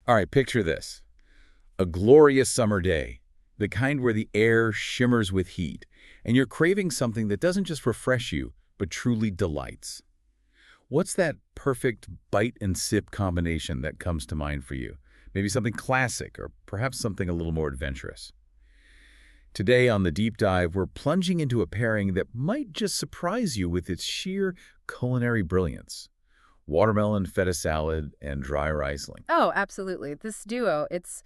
All right, picture this. A glorious summer day, the kind where the air shimmers with heat, and you're craving something that doesn't just refresh you, but truly delights. What's that perfect bite and sip combination that comes to mind for you? Maybe something classic, or perhaps something a little more adventurous. Today on The Deep Dive, we're plunging into a pairing that might just surprise you with its sheer culinary brilliance. Watermelon feta salad and dry Riesling. Oh, absolutely. This duo, it's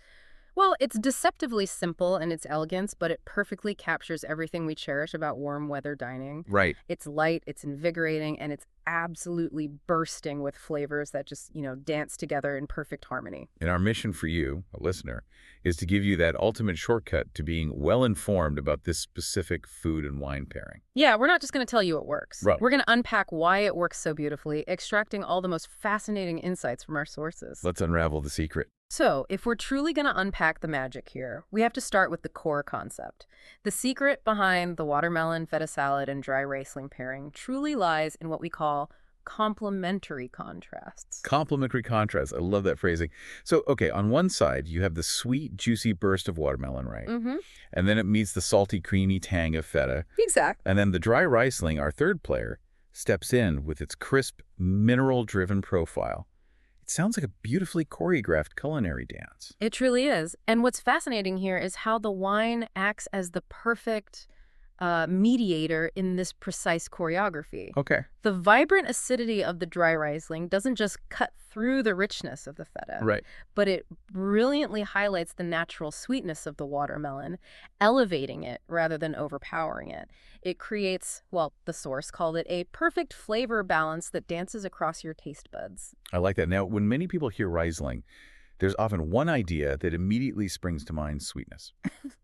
deceptively simple in its elegance, but it perfectly captures everything we cherish about warm weather dining. Right. It's light, it's invigorating, and it's absolutely bursting with flavors that just, dance together in perfect harmony. And our mission for you, a listener, is to give you that ultimate shortcut to being well-informed about this specific food and wine pairing. Yeah, we're not just going to tell you it works. Right. We're going to unpack why it works so beautifully, extracting all the most fascinating insights from our sources. Let's unravel the secret. So, if we're truly going to unpack the magic here, we have to start with the core concept. The secret behind the watermelon feta salad and dry Riesling pairing truly lies in what we call complementary contrasts. Complementary contrast. I love that phrasing. So, okay, on one side, you have the sweet, juicy burst of watermelon, right? Mm-hmm. And then it meets the salty, creamy tang of feta. Exactly. And then the dry Riesling, our third player, steps in with its crisp, mineral-driven profile. It sounds like a beautifully choreographed culinary dance. It truly is. And what's fascinating here is how the wine acts as the perfect mediator in this precise choreography. Okay. The vibrant acidity of the dry Riesling doesn't just cut through the richness of the feta, Right. but it brilliantly highlights the natural sweetness of the watermelon, elevating it rather than overpowering it. It creates, well, the source called it a perfect flavor balance that dances across your taste buds. I like that. Now, when many people hear Riesling, there's often one idea that immediately springs to mind: sweetness.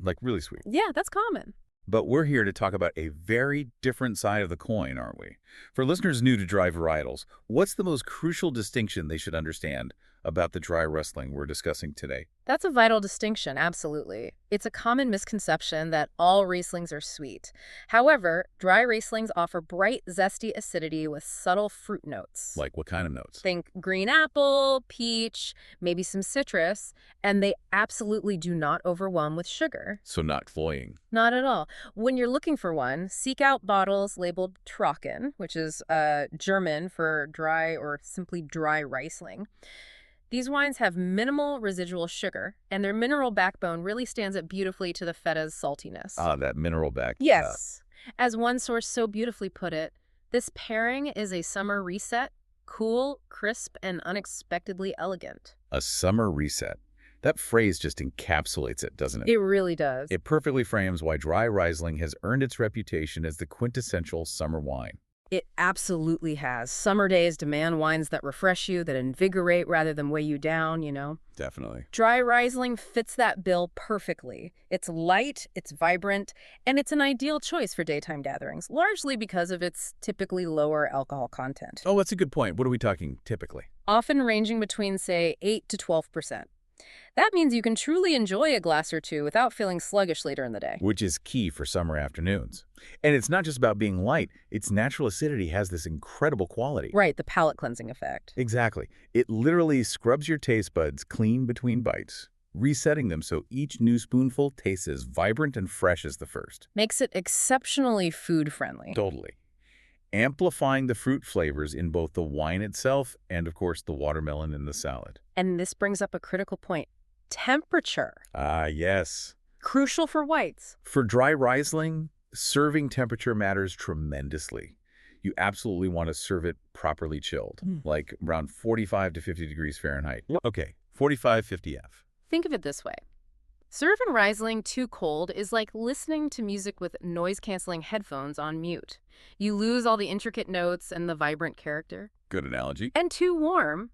Like really sweet. Yeah, that's common. But we're here to talk about a very different side of the coin, aren't we? For listeners new to dry varietals, what's the most crucial distinction they should understand about the dry Riesling we're discussing today? That's a vital distinction, absolutely. It's a common misconception that all Rieslings are sweet. However, dry Rieslings offer bright, zesty acidity with subtle fruit notes. Like what kind of notes? Think green apple, peach, maybe some citrus, and they absolutely do not overwhelm with sugar. So not cloying. Not at all. When you're looking for one, seek out bottles labeled Trocken, which is German for dry or simply dry Riesling. These wines have minimal residual sugar, and their mineral backbone really stands up beautifully to the feta's saltiness. Ah, that mineral back. Yes. As one source so beautifully put it, this pairing is a summer reset, cool, crisp, and unexpectedly elegant. A summer reset. That phrase just encapsulates it, doesn't it? It really does. It perfectly frames why dry Riesling has earned its reputation as the quintessential summer wine. It absolutely has. Summer days demand wines that refresh you, that invigorate rather than weigh you down, Definitely. Dry Riesling fits that bill perfectly. It's light, it's vibrant, and it's an ideal choice for daytime gatherings, largely because of its typically lower alcohol content. Oh, that's a good point. What are we talking typically? Often ranging between, say, 8 to 12%. That means you can truly enjoy a glass or two without feeling sluggish later in the day. Which is key for summer afternoons. And it's not just about being light. Its natural acidity has this incredible quality. Right, the palate cleansing effect. Exactly. It literally scrubs your taste buds clean between bites, resetting them so each new spoonful tastes as vibrant and fresh as the first. Makes it exceptionally food-friendly. Totally. Amplifying the fruit flavors in both the wine itself and, of course, the watermelon in the salad. And this brings up a critical point. Temperature. Ah, yes. Crucial for whites. For dry Riesling, serving temperature matters tremendously. You absolutely want to serve it properly chilled, like around 45 to 50 degrees Fahrenheit. Okay, 45, 50 F. Think of it this way. Serving Riesling too cold is like listening to music with noise-canceling headphones on mute. You lose all the intricate notes and the vibrant character. Good analogy. And too warm.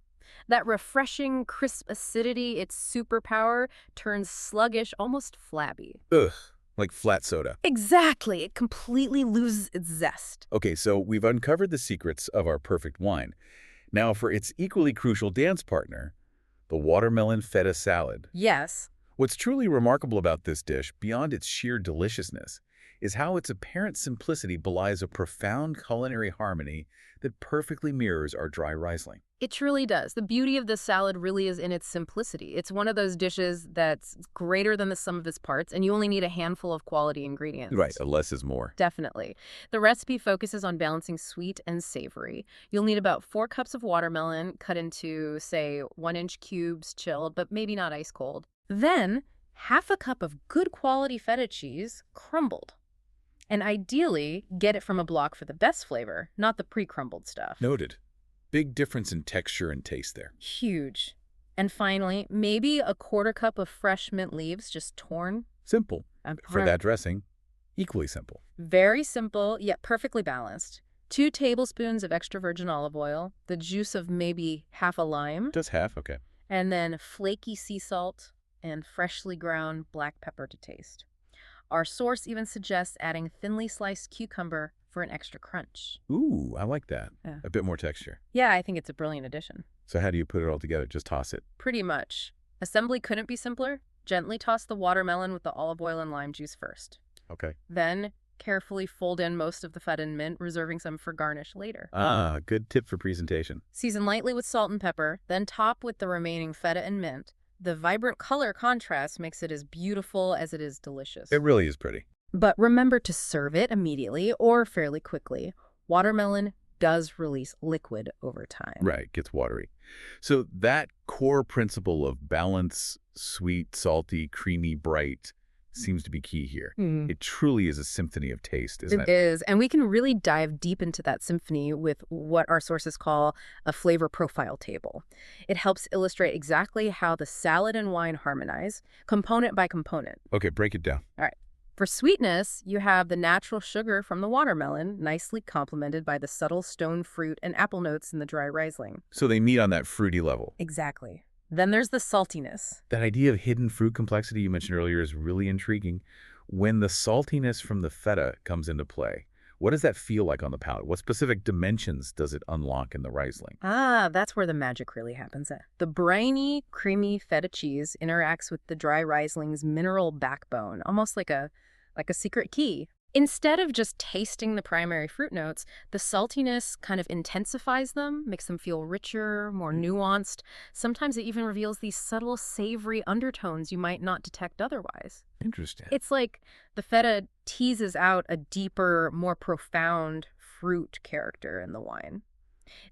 That refreshing, crisp acidity, its superpower, turns sluggish, almost flabby. Ugh, like flat soda. Exactly. It completely loses its zest. Okay, so we've uncovered the secrets of our perfect wine. Now for its equally crucial dance partner, the watermelon feta salad. Yes. What's truly remarkable about this dish, beyond its sheer deliciousness, is how its apparent simplicity belies a profound culinary harmony that perfectly mirrors our dry Riesling. It truly does. The beauty of this salad really is in its simplicity. It's one of those dishes that's greater than the sum of its parts, and you only need a handful of quality Right, ingredients. a less is more. Definitely. The recipe focuses on balancing sweet and savory. You'll need about 4 cups of watermelon cut into, say, 1-inch cubes, chilled, but maybe not ice cold. Then, half a cup of good quality feta cheese, crumbled. And ideally, get it from a block for the best flavor, not the pre-crumbled stuff. Noted. Big difference in texture and taste there. Huge. And finally, maybe a 1/4 cup of fresh mint leaves, just torn. Simple. And For that dressing, equally simple. Very simple, yet perfectly balanced. 2 tablespoons of extra virgin olive oil, the juice of maybe half a lime, Just half, okay. and then flaky sea salt and freshly ground black pepper to taste. Our source even suggests adding thinly sliced cucumber for an extra crunch. Ooh, I like that. Yeah. A bit more texture. Yeah, I think it's a brilliant addition. So how do you put it all together? Just toss it. Pretty much. Assembly couldn't be simpler. Gently toss the watermelon with the olive oil and lime juice first. Okay. Then, carefully fold in most of the feta and mint, reserving some for garnish later. Ah, good tip for presentation. Season lightly with salt and pepper, then top with the remaining feta and mint. The vibrant color contrast makes it as beautiful as it is delicious. It really is pretty. But remember to serve it immediately or fairly quickly. Watermelon does release liquid over time. Right, gets watery. So that core principle of balance, sweet, salty, creamy, bright, seems to be key here. It truly is a symphony of taste, isn't It it? is, and we can really dive deep into that symphony with what our sources call a flavor profile table. It helps illustrate exactly how the salad and wine harmonize, component by component. Okay, break it down. All right. For sweetness, you have the natural sugar from the watermelon, nicely complemented by the subtle stone fruit and apple notes in the dry Riesling. So they meet on that fruity level. Exactly. Then there's the saltiness. That idea of hidden fruit complexity you mentioned earlier is really intriguing. When the saltiness from the feta comes into play, what does that feel like on the palate? What specific dimensions does it unlock in the Riesling? Ah, that's where the magic really happens. The briny, creamy feta cheese interacts with the dry Riesling's mineral backbone, almost like a secret key. Instead of just tasting the primary fruit notes, the saltiness kind of intensifies them, makes them feel richer, more nuanced. Sometimes it even reveals these subtle, savory undertones you might not detect otherwise. Interesting. It's like the feta teases out a deeper, more profound fruit character in the wine.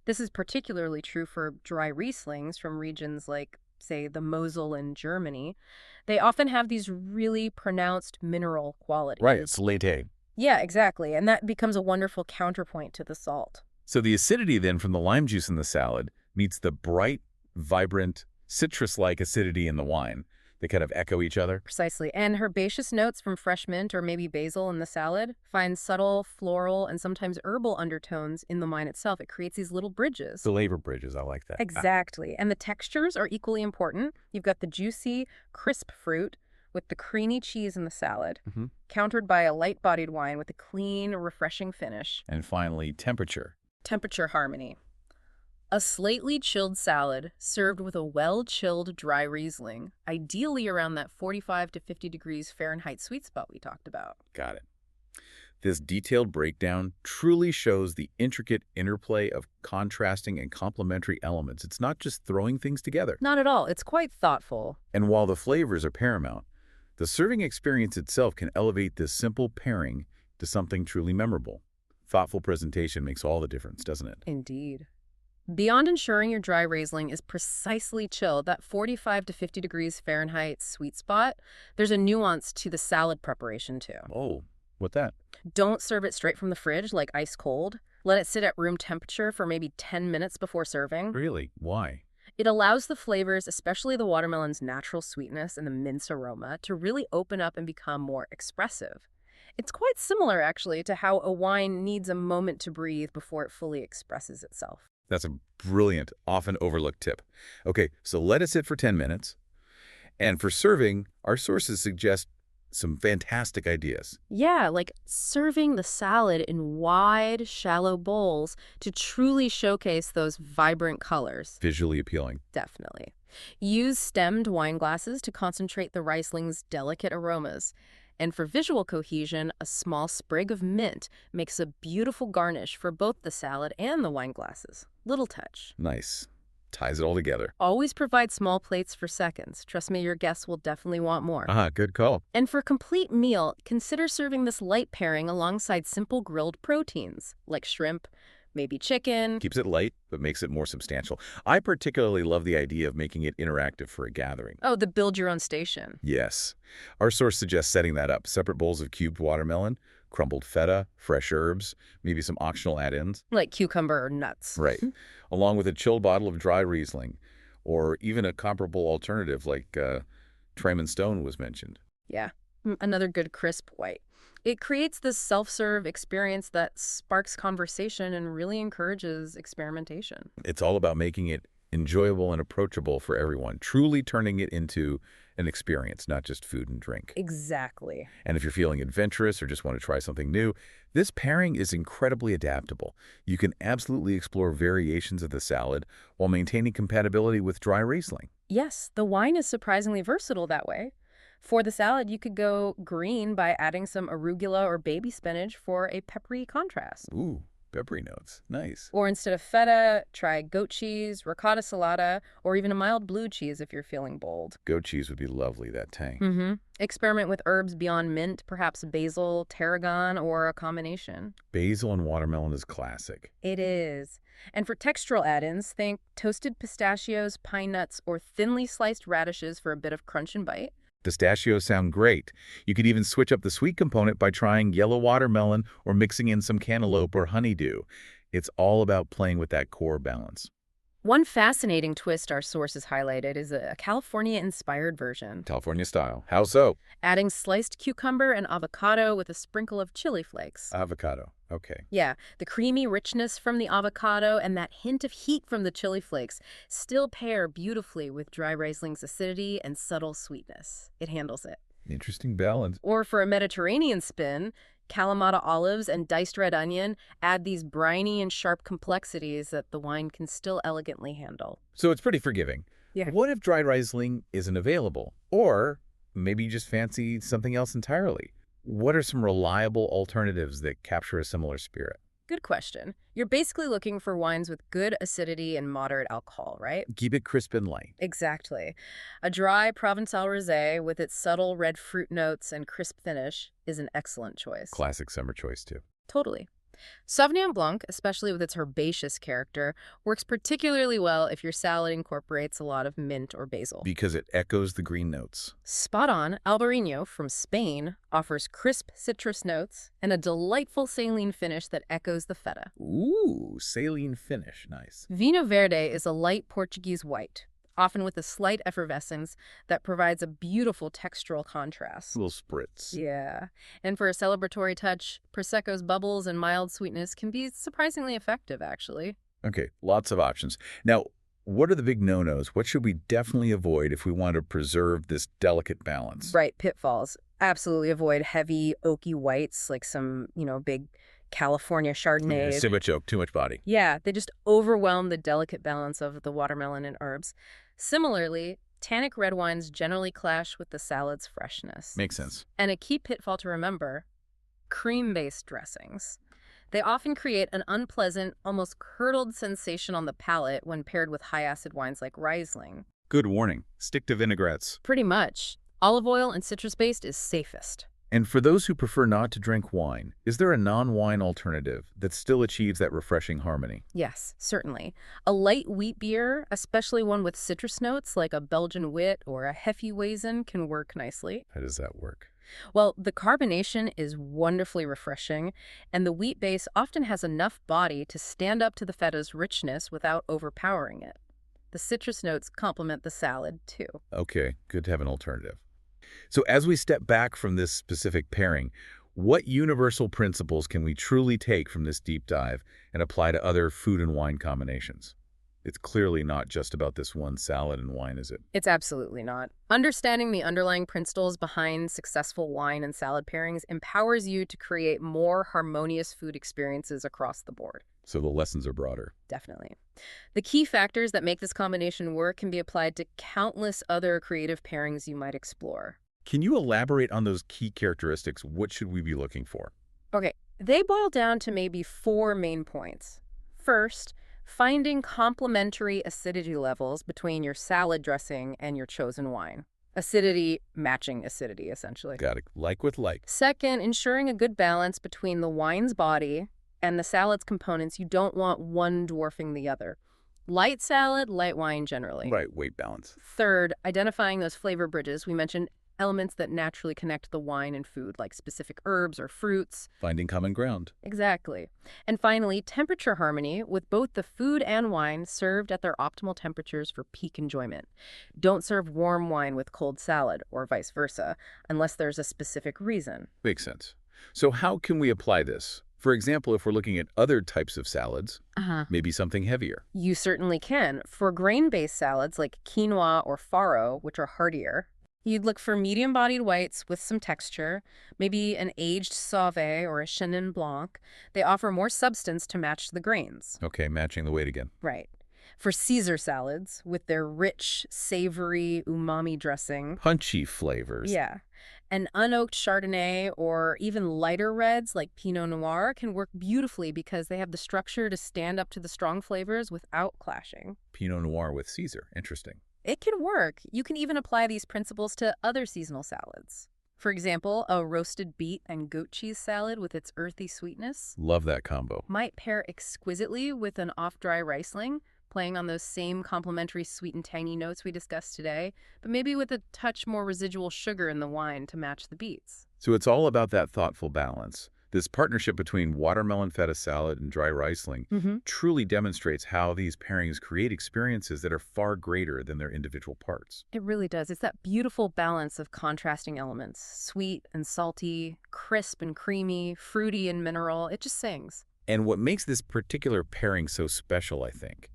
This is particularly true for dry Rieslings from regions like, say, the Mosel in Germany. They often have these really pronounced mineral qualities. Right, it's latte. Yeah, exactly. And that becomes a wonderful counterpoint to the salt. So the acidity then from the lime juice in the salad meets the bright, vibrant, citrus-like acidity in the wine. They kind of echo each other. Precisely. And herbaceous notes from fresh mint or maybe basil in the salad find subtle, floral, and sometimes herbal undertones in the wine itself. It creates these little bridges. Flavor bridges, I like that. Exactly. And the textures are equally important. You've got the juicy, crisp fruit with the creamy cheese in the salad, countered by a light-bodied wine with a clean, refreshing finish. And finally, temperature. Temperature harmony. A slightly chilled salad served with a well-chilled dry Riesling, ideally around that 45 to 50 degrees Fahrenheit sweet spot we talked about. Got it. This detailed breakdown truly shows the intricate interplay of contrasting and complementary elements. It's not just throwing things together. Not at all. It's quite thoughtful. And while the flavors are paramount, the serving experience itself can elevate this simple pairing to something truly memorable. Thoughtful presentation makes all the difference, doesn't it? Indeed. Beyond ensuring your dry Riesling is precisely chilled, that 45 to 50 degrees Fahrenheit sweet spot, there's a nuance to the salad preparation too. Oh, what that? Don't serve it straight from the fridge like ice cold. Let it sit at room temperature for maybe 10 minutes before serving. Really? Why? It allows the flavors, especially the watermelon's natural sweetness and the mint's aroma, to really open up and become more expressive. It's quite similar, actually, to how a wine needs a moment to breathe before it fully expresses itself. That's a brilliant, often overlooked tip. Okay, so let it sit for 10 minutes. And for serving, our sources suggest some fantastic ideas. Yeah, like serving the salad in wide, shallow bowls to truly showcase those vibrant colors. Visually appealing. Definitely. Use stemmed wine glasses to concentrate the Riesling's delicate aromas. And for visual cohesion, a small sprig of mint makes a beautiful garnish for both the salad and the wine glasses. Little touch. Nice. Ties it all together. Always provide small plates for seconds. Trust me, your guests will definitely want more. Good call. And for a complete meal, consider serving this light pairing alongside simple grilled proteins, like shrimp, maybe chicken. Keeps it light, but makes it more substantial. I particularly love the idea of making it interactive for a gathering. Oh, the build your own station. Yes. Our source suggests setting that up. Separate bowls of cubed watermelon, crumbled feta, fresh herbs, maybe some optional add-ins. Like cucumber or nuts. Right. Along with a chilled bottle of dry Riesling, or even a comparable alternative like Trayman Stone was mentioned. Yeah, another good crisp white. It creates this self-serve experience that sparks conversation and really encourages experimentation. It's all about making it enjoyable and approachable for everyone, truly turning it into an experience, not just food and drink. Exactly. And if you're feeling adventurous or just want to try something new, this pairing is incredibly adaptable. You can absolutely explore variations of the salad while maintaining compatibility with dry Riesling. Yes, the wine is surprisingly versatile that way. For the salad, you could go green by adding some arugula or baby spinach for a peppery contrast. Ooh, peppery notes. Nice. Or instead of feta, try goat cheese, ricotta salata, or even a mild blue cheese if you're feeling bold. Goat cheese would be lovely, that tang. Experiment with herbs beyond mint, perhaps basil, tarragon, or a combination. Basil and watermelon is classic. It is. And for textural add-ins, think toasted pistachios, pine nuts, or thinly sliced radishes for a bit of crunch and bite. Pistachios sound great. You could even switch up the sweet component by trying yellow watermelon or mixing in some cantaloupe or honeydew. It's all about playing with that core balance. One fascinating twist our sources highlighted is a California-inspired version, California style. How so? adding sliced cucumber and avocado with a sprinkle of chili flakes. Avocado. Okay. Yeah, the creamy richness from the avocado and that hint of heat from the chili flakes still pair beautifully with dry Riesling's acidity and subtle sweetness. It handles it. Interesting balance. Or for a Mediterranean spin, Kalamata olives and diced red onion add these briny and sharp complexities that the wine can still elegantly handle. So it's pretty forgiving. Yeah. What if dry Riesling isn't available? Or maybe you just fancy something else entirely? What are some reliable alternatives that capture a similar spirit? Good question. You're basically looking for wines with good acidity and moderate alcohol, right? Keep it crisp and light. Exactly. A dry Provençal rosé with its subtle red fruit notes and crisp finish is an excellent choice. Classic summer choice, too. Totally. Sauvignon Blanc, especially with its herbaceous character, works particularly well if your salad incorporates a lot of mint or basil. Because it echoes the green notes. Spot on, Albarino from Spain offers crisp citrus notes and a delightful saline finish that echoes the feta. Ooh, saline finish. Nice. Vinho Verde is a light Portuguese white, often with a slight effervescence that provides a beautiful textural contrast. A little spritz. Yeah. And for a celebratory touch, Prosecco's bubbles and mild sweetness can be surprisingly effective, actually. Okay, lots of options. Now, what are the big no-nos? What should we definitely avoid if we want to preserve this delicate balance? Right, pitfalls. Absolutely avoid heavy, oaky whites like some, big California Chardonnays. Too much oak, too much body. Yeah, they just overwhelm the delicate balance of the watermelon and herbs. Similarly, tannic red wines generally clash with the salad's freshness. Makes sense. And a key pitfall to remember, cream-based dressings. They often create an unpleasant, almost curdled sensation on the palate when paired with high-acid wines like Riesling. Good warning. Stick to vinaigrettes. Pretty much. Olive oil and citrus-based is safest. And for those who prefer not to drink wine, is there a non-wine alternative that still achieves that refreshing harmony? Yes, certainly. A light wheat beer, especially one with citrus notes like a Belgian wit or a Hefeweizen, can work nicely. How does that work? Well, the carbonation is wonderfully refreshing, and the wheat base often has enough body to stand up to the feta's richness without overpowering it. The citrus notes complement the salad, too. Okay, good to have an alternative. So as we step back from this specific pairing, what universal principles can we truly take from this deep dive and apply to other food and wine combinations? It's clearly not just about this one salad and wine, is it? It's absolutely not. Understanding the underlying principles behind successful wine and salad pairings empowers you to create more harmonious food experiences across the board. So the lessons are broader. Definitely. The key factors that make this combination work can be applied to countless other creative pairings you might explore. Can you elaborate on those key characteristics? What should we be looking for? Okay, they boil down to maybe four main points. First, finding complementary acidity levels between your salad dressing and your chosen wine. Acidity matching acidity, essentially. Got it. Like with like. Second, ensuring a good balance between the wine's body and the salad's components. You don't want one dwarfing the other. Light salad, light wine generally. Right, weight balance. Third, identifying those flavor bridges. We mentioned elements that naturally connect the wine and food, like specific herbs or fruits. Finding common ground. Exactly. And finally, temperature harmony with both the food and wine served at their optimal temperatures for peak enjoyment. Don't serve warm wine with cold salad or vice versa, unless there's a specific reason. Makes sense. So how can we apply this? For example, if we're looking at other types of salads, maybe something heavier. You certainly can. For grain-based salads like quinoa or farro, which are heartier, you'd look for medium-bodied whites with some texture, maybe an aged Sauvé or a Chenin Blanc. They offer more substance to match the grains. Okay, matching the weight again. Right. For Caesar salads, with their rich, savory umami dressing. Punchy flavors. Yeah. An unoaked Chardonnay or even lighter reds like Pinot Noir can work beautifully because they have the structure to stand up to the strong flavors without clashing. Pinot Noir with Caesar. Interesting. It can work. You can even apply these principles to other seasonal salads. For example, a roasted beet and goat cheese salad with its earthy sweetness Love that combo. might pair exquisitely with an off-dry Riesling, playing on those same complementary sweet and tangy notes we discussed today, but maybe with a touch more residual sugar in the wine to match the beets. So it's all about that thoughtful balance. This partnership between watermelon feta salad and dry Riesling truly demonstrates how these pairings create experiences that are far greater than their individual parts. It really does. It's that beautiful balance of contrasting elements, sweet and salty, crisp and creamy, fruity and mineral. It just sings. And what makes this particular pairing so special, I think,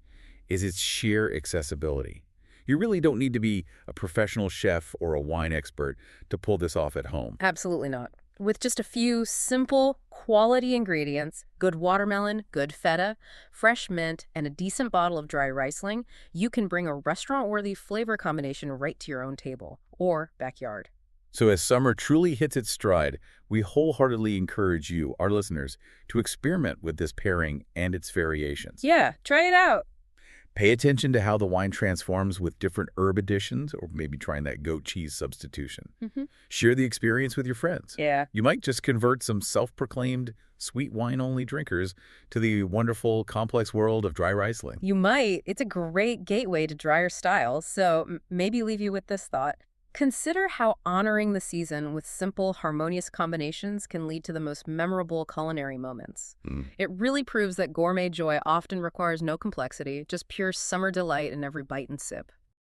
is its sheer accessibility. You really don't need to be a professional chef or a wine expert to pull this off at home. Absolutely not. With just a few simple, quality ingredients, good watermelon, good feta, fresh mint, and a decent bottle of dry Riesling, you can bring a restaurant-worthy flavor combination right to your own table or backyard. So as summer truly hits its stride, we wholeheartedly encourage you, our listeners, to experiment with this pairing and its variations. Yeah, try it out. Pay attention to how the wine transforms with different herb additions, or maybe trying that goat cheese substitution. Share the experience with your friends. Yeah. You might just convert some self-proclaimed sweet wine-only drinkers to the wonderful, complex world of dry Riesling. You might. It's a great gateway to drier styles, so maybe leave you with this thought. Consider how honoring the season with simple, harmonious combinations can lead to the most memorable culinary moments. It really proves that gourmet joy often requires no complexity, just pure summer delight in every bite and sip.